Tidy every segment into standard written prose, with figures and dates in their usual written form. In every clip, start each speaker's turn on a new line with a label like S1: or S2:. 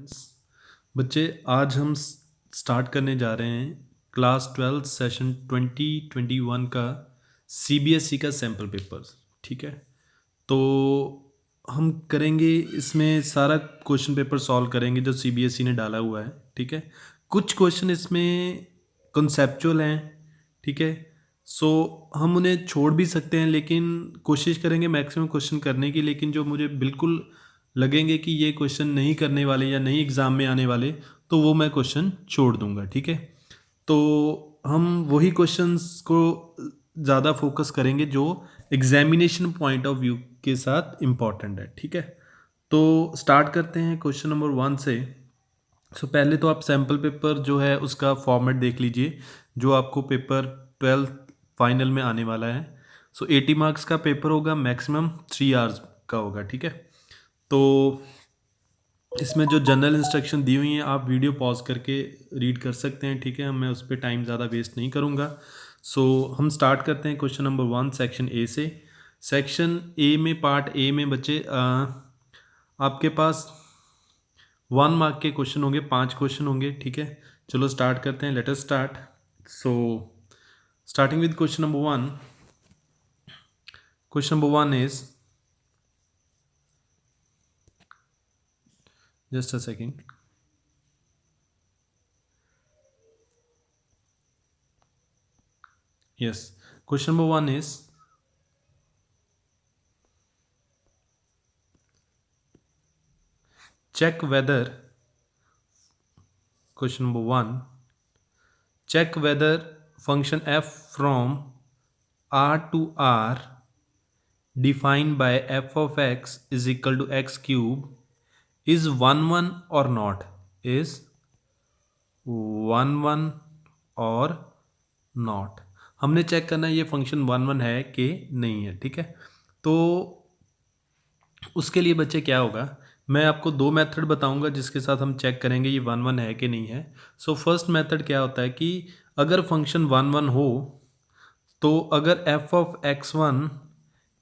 S1: Friends, बच्चे आज हम स्टार्ट करने जा रहे हैं क्लास 12 सेशन 2021 का सीबीएसई का सैम्पल पेपर्स। ठीक है, तो हम करेंगे इसमें सारा क्वेश्चन पेपर सॉल्व करेंगे जो सीबीएसई ने डाला हुआ है। ठीक है, कुछ क्वेश्चन इसमें कॉन्सेप्चुअल हैं। ठीक है, सो हम उन्हें छोड़ भी सकते हैं, लेकिन कोशिश करेंगे मैक्सिमम क्वेश्चन करने की। लेकिन जो मुझे बिल्कुल लगेंगे कि ये क्वेश्चन नहीं करने वाले या नहीं एग्ज़ाम में आने वाले, तो वो मैं क्वेश्चन छोड़ दूंगा। ठीक है, तो हम वही क्वेश्चंस को ज़्यादा फोकस करेंगे जो एग्जामिनेशन पॉइंट ऑफ व्यू के साथ इम्पॉर्टेंट है। ठीक है, तो स्टार्ट करते हैं क्वेश्चन नंबर 1 से। पहले तो आप सैम्पल पेपर जो है उसका फॉर्मेट देख लीजिए, जो आपको पेपर 12 फाइनल में आने वाला है। 80 मार्क्स का पेपर होगा, मैक्सिमम 3 आवर्स का होगा। ठीक है, तो इसमें जो जनरल इंस्ट्रक्शन दी हुई हैं आप वीडियो पॉज करके रीड कर सकते हैं। ठीक है, मैं उस पर टाइम ज़्यादा वेस्ट नहीं करूँगा। हम स्टार्ट करते हैं क्वेश्चन नंबर 1 सेक्शन ए से। सेक्शन ए में, पार्ट ए में बच्चे आपके पास 1 मार्क के क्वेश्चन होंगे, 5 क्वेश्चन होंगे। ठीक है, चलो स्टार्ट करते हैं, let us start. Starting with question number 1। Question number 1 is, just a second. Yes, question number 1 is, check whether, question number 1, check whether function f from r to r defined by f of x is equal to x cube is 1 1 or not, is 1 1 और not. हमने check करना है ये function 1 1 है कि नहीं है। ठीक है, तो उसके लिए बच्चे क्या होगा, मैं आपको 2 मेथड बताऊंगा जिसके साथ हम चेक करेंगे ये 1 1 है कि नहीं है। फर्स्ट मेथड क्या होता है कि अगर फंक्शन 1 1 हो, तो अगर f of x1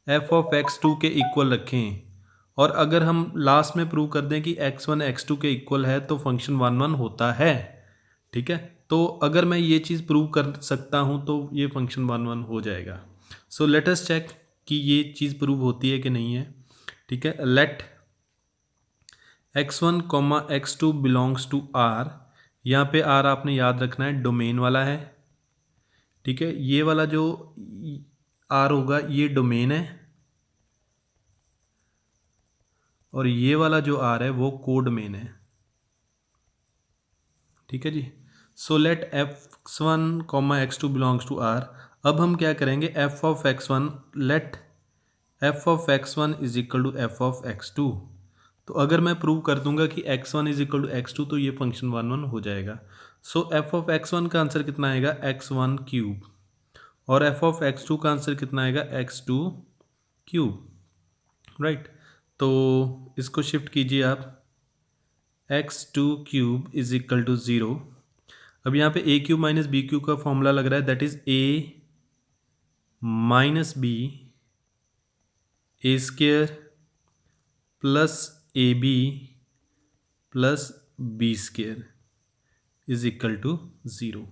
S1: f of x2 के इक्वल रखें, और अगर हम लास्ट में प्रूव कर दें कि x1 x2 के इक्वल है, तो फंक्शन 1 1 होता है। ठीक है, तो अगर मैं ये चीज़ प्रूव कर सकता हूँ तो ये फंक्शन 1 1 हो जाएगा। लेट अस चेक कि ये चीज़ प्रूव होती है कि नहीं है। ठीक है, let x1 comma x2 belongs to r। यहाँ पे r आपने याद रखना है डोमेन वाला है। ठीक है, ये वाला जो r होगा ये डोमेन है, और ये वाला जो r है वो कोडोमेन है। ठीक है जी, let x1 comma x2 belongs to r। अब हम क्या करेंगे, f of x1, let f of x1 is equal to f of x2। तो अगर मैं प्रूव कर दूंगा कि x1 is equal to x2, तो ये फंक्शन 1 1 हो जाएगा। f ऑफ x1 का आंसर कितना आएगा, x1 क्यूब, और f ऑफ x2 का आंसर कितना आएगा, x2 क्यूब। राइट, तो इसको शिफ्ट कीजिए आप, x2 cube is equal to 0। अब यहाँ पे a cube minus b cube का फॉर्मूला लग रहा है, that is a minus b a square plus a b plus b square is equal to 0।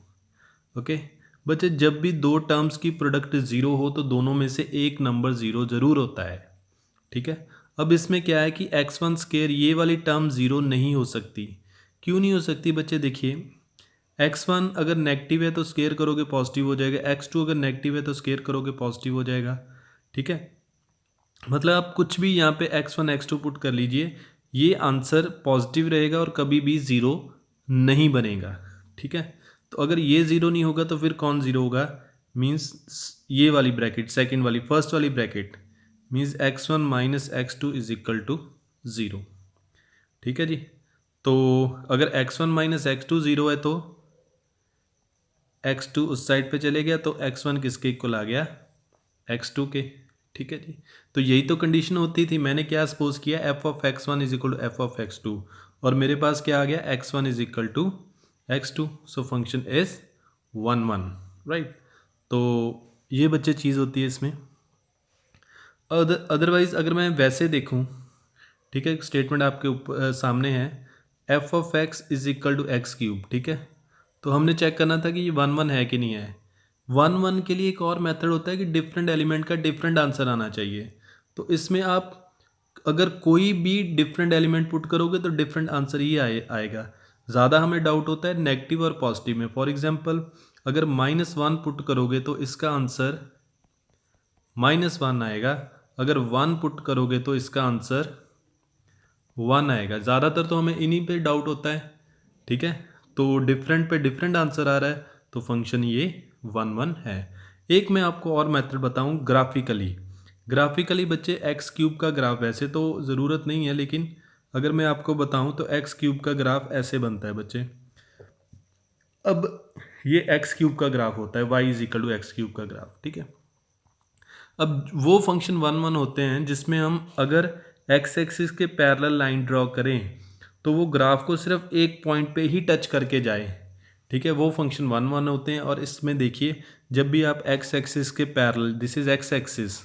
S1: Okay बच्चे, जब भी दो टर्म्स की प्रोडक्ट 0 हो तो दोनों में से एक नंबर 0 ज़रूर होता है। ठीक है, अब इसमें क्या है कि x1 स्क्वेयर, ये वाली टर्म 0 नहीं हो सकती। क्यों नहीं हो सकती बच्चे, देखिए x1 अगर नेगेटिव है तो स्क्वेयर करोगे पॉजिटिव हो जाएगा, x2 अगर नेगेटिव है तो स्क्वेयर करोगे पॉजिटिव हो जाएगा। ठीक है, मतलब आप कुछ भी यहाँ पे x1 x2 पुट कर लीजिए, ये आंसर पॉजिटिव रहेगा और कभी भी 0 नहीं बनेगा। ठीक है, तो अगर ये 0 नहीं होगा तो फिर कौन 0 होगा, मीन्स ये वाली ब्रैकेट, सेकेंड वाली, फर्स्ट वाली bracket, means x1 minus x2 is equal to 0। ठीक है जी, तो अगर x1 माइनस x2 0 है तो x2 उस साइड पे चले गया, तो x1 किसके इक्वल आ गया, x2 के। ठीक है जी, तो यही तो कंडीशन होती थी। मैंने क्या सपोज किया, f of x1 is equal to f of x2, और मेरे पास क्या आ गया, x1 is equal to x2। Function is 1 1। Right, तो ये बच्चे चीज़ होती है इसमें। अदरवाइज अगर मैं वैसे देखूं, ठीक है, स्टेटमेंट आपके सामने है, f of x is equal to x cube, ठीक है। तो हमने चेक करना था कि ये 1 1 है कि नहीं है। 1 1 के लिए एक और मेथड होता है कि डिफरेंट एलिमेंट का डिफरेंट आंसर आना चाहिए। तो इसमें आप अगर कोई भी डिफरेंट एलिमेंट पुट करोगे तो डिफरेंट आंसर ही आएगा। ज़्यादा हमें डाउट होता है नेगेटिव और पॉजिटिव में। फॉर एग्जांपल अगर -1 पुट करोगे तो इसका आंसर -1 आएगा, अगर 1 पुट करोगे तो इसका आंसर 1 आएगा। ज़्यादातर तो हमें इन्हीं पे डाउट होता है, ठीक है। तो डिफरेंट पे डिफरेंट आंसर आ रहा है तो फंक्शन ये 1 1 है। एक मैं आपको और मेथड बताऊं ग्राफिकली बच्चे एक्स क्यूब का ग्राफ, वैसे तो ज़रूरत नहीं है लेकिन अगर मैं आपको बताऊं तो एक्स क्यूब का ग्राफ ऐसे बनता है बच्चे। अब ये एक्स क्यूब का ग्राफ होता है, y is equal to x cube का ग्राफ, ठीक है। अब वो फंक्शन 1 1 होते हैं जिसमें हम अगर एक्स एक्सिस के पैरेलल लाइन ड्रॉ करें तो वो ग्राफ को सिर्फ एक पॉइंट पे ही टच करके जाए, ठीक है। वो फंक्शन 1 1 होते हैं। और इसमें देखिए जब भी आप एक्स एक्सिस के parallel, this is x axis,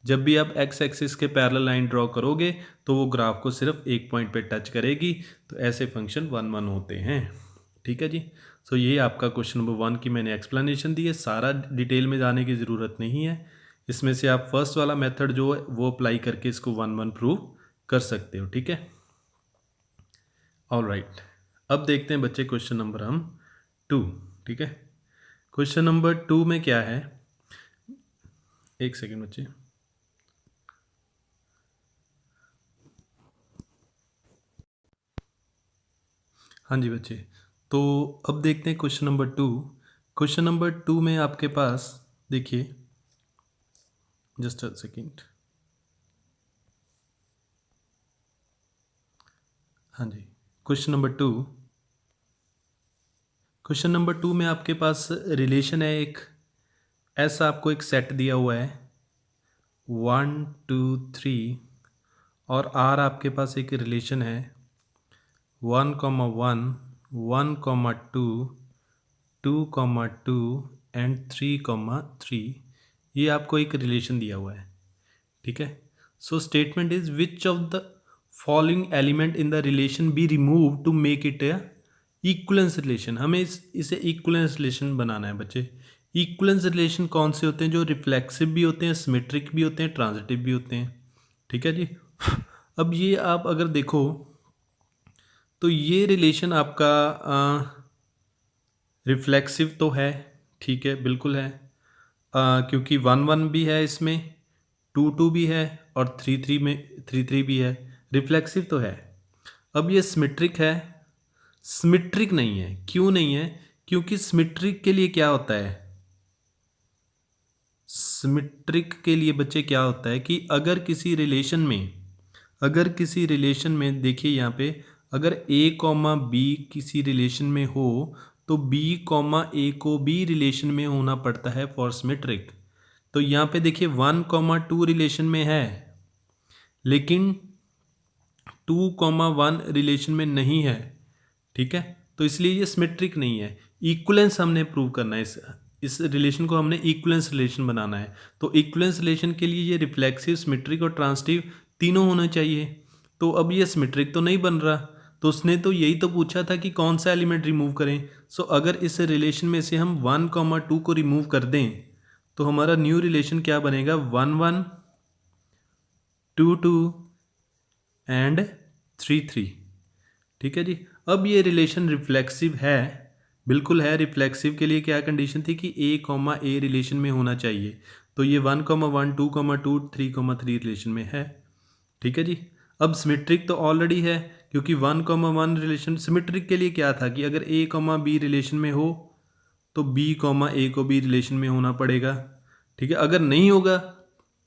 S1: जब भी आप एक्स एक्सिस के पैरेलल लाइन ड्रॉ करोगे तो वो ग्राफ को सिर्फ एक पॉइंट पे टच करेगी। तो ऐसे फंक्शन 1 1 होते हैं, ठीक है जी। सो ये आपका क्वेश्चन नंबर 1 की मैंने एक्सप्लेनेशन दी है, सारा डिटेल में जाने की ज़रूरत नहीं है। इसमें से आप फर्स्ट वाला मेथड जो है वो अप्लाई करके इसको 1 1 प्रूव कर सकते हो, ठीक है। ऑलराइट, अब देखते हैं बच्चे क्वेश्चन नंबर हम 2, ठीक है। क्वेश्चन नंबर 2 में क्या है, एक सेकेंड बच्चे। हाँ जी बच्चे, तो अब देखते हैं क्वेश्चन नंबर 2। क्वेश्चन नंबर 2 में आपके पास देखिए, जस्ट अ सेकेंड, हाँ जी। क्वेश्चन नंबर 2 में आपके पास रिलेशन है एक, ऐसा आपको एक सेट दिया हुआ है 1 2 3, और आर आपके पास एक रिलेशन है 1 1 1 2 2 2 एंड 3 3। ये आपको एक रिलेशन दिया हुआ है, ठीक है। So statement is which of the following element in the relation be remove to make it a equivalence relation. हमें इसे इक्वलेंस रिलेशन बनाना है बच्चे। इक्वलेंस रिलेशन कौन से होते हैं? जो रिफ्लेक्सिव भी होते हैं, सिमेट्रिक भी होते हैं, ट्रांजिटिव भी होते हैं, ठीक है जी। अब ये आप अगर देखो तो ये रिलेशन आपका रिफ्लेक्सिव तो है, ठीक है, बिल्कुल है, क्योंकि 1 1 भी है इसमें, 2 2 भी है और 3 3 में 3 3 भी है, रिफ्लेक्सिव तो है। अब ये सिमेट्रिक है, सिमेट्रिक नहीं है। क्यों नहीं है? क्योंकि सिमेट्रिक के लिए क्या होता है, सिमेट्रिक के लिए बच्चे क्या होता है कि अगर किसी रिलेशन में देखिए यहाँ पे अगर a कॉमा बी किसी रिलेशन में हो तो b कॉमा ए को भी रिलेशन में होना पड़ता है फॉर सिमेट्रिक। तो यहाँ पे देखिए 1 2 रिलेशन में है लेकिन 2 1 रिलेशन में नहीं है, ठीक है। तो इसलिए ये सिमेट्रिक नहीं है। इक्वलेंस हमने प्रूव करना है, इस रिलेशन को हमने इक्वलेंस रिलेशन बनाना है। तो इक्वलेंस रिलेशन के लिए ये रिफ्लेक्सिव, सिमेट्रिक और ट्रांजिटिव तीनों होना चाहिए। तो अब ये सिमेट्रिक तो नहीं बन रहा, तो उसने तो यही तो पूछा था कि कौन सा एलिमेंट रिमूव करें। सो अगर इस रिलेशन में से हम 1 2 को रिमूव कर दें तो हमारा न्यू रिलेशन क्या बनेगा, 1 1 2 2 एंड 3 3, ठीक है जी। अब ये रिलेशन रिफ्लेक्सिव है, बिल्कुल है। रिफ्लेक्सिव के लिए क्या कंडीशन थी कि a रिलेशन में होना चाहिए। तो ये 1 1 2 2 3 3 रिलेशन में है, ठीक है जी। अब सिमेट्रिक तो ऑलरेडी है क्योंकि 1 1 रिलेशन, सिमेट्रिक के लिए क्या था कि अगर a b रिलेशन में हो तो b a को भी रिलेशन में होना पड़ेगा, ठीक है। अगर नहीं होगा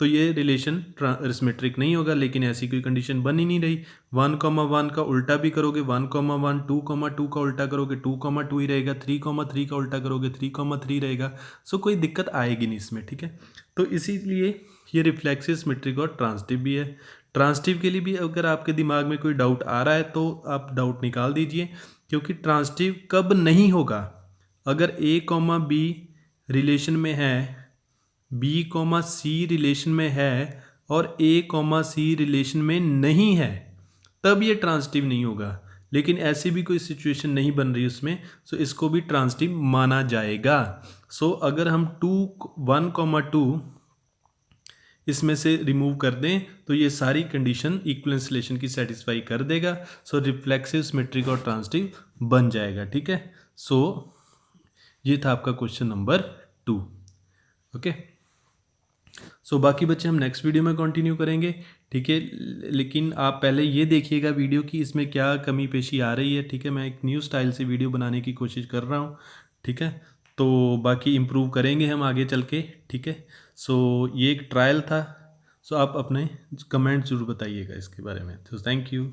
S1: तो ये रिलेशन सिमेट्रिक नहीं होगा, लेकिन ऐसी कोई कंडीशन बन ही नहीं रही। 1 1 का उल्टा भी करोगे 1 1, 2 2 का उल्टा करोगे 2 2 ही रहेगा, 3 3 का उल्टा करोगे 3 3 रहेगा। सो कोई दिक्कत आएगी नहीं इसमें, ठीक है। तो इसीलिए ये रिफ्लेक्सिव, सिमेट्रिक और ट्रांजिटिव भी है। ट्रांजिटिव के लिए भी अगर आपके दिमाग में कोई डाउट आ रहा है तो आप डाउट निकाल दीजिए, क्योंकि ट्रांजिटिव कब नहीं होगा, अगर a b रिलेशन में है, b c रिलेशन में है और a c रिलेशन में नहीं है, तब ये ट्रांजिटिव नहीं होगा। लेकिन ऐसी भी कोई सिचुएशन नहीं बन रही उसमें, सो इसको भी ट्रांजिटिव माना जाएगा। सो अगर हम 1,2 इसमें से रिमूव कर दें तो ये सारी कंडीशन इक्विवेलेंस रिलेशन की सेटिस्फाई कर देगा। सो रिफ्लेक्सिव, सिमेट्रिक और ट्रांजिटिव बन जाएगा। ठीक है, सो ये था आपका क्वेश्चन नंबर 2। ओके, सो बाकी बच्चे हम नेक्स्ट वीडियो में कंटिन्यू करेंगे। ठीक है, लेकिन आप पहले ये देखिएगा वीडियो की इसमें क्या कमी पेशी आ रही है। ठीक है, मैं एक न्यू स्टाइल से वीडियो बनाने की कोशिश कर रहा हूँ। ठीक है, तो बाकी इम्प्रूव करेंगे हम आगे चल के। ठीक है, सो ये एक ट्रायल था। सो आप अपने कमेंट ज़रूर बताइएगा इसके बारे में। तो थैंक यू।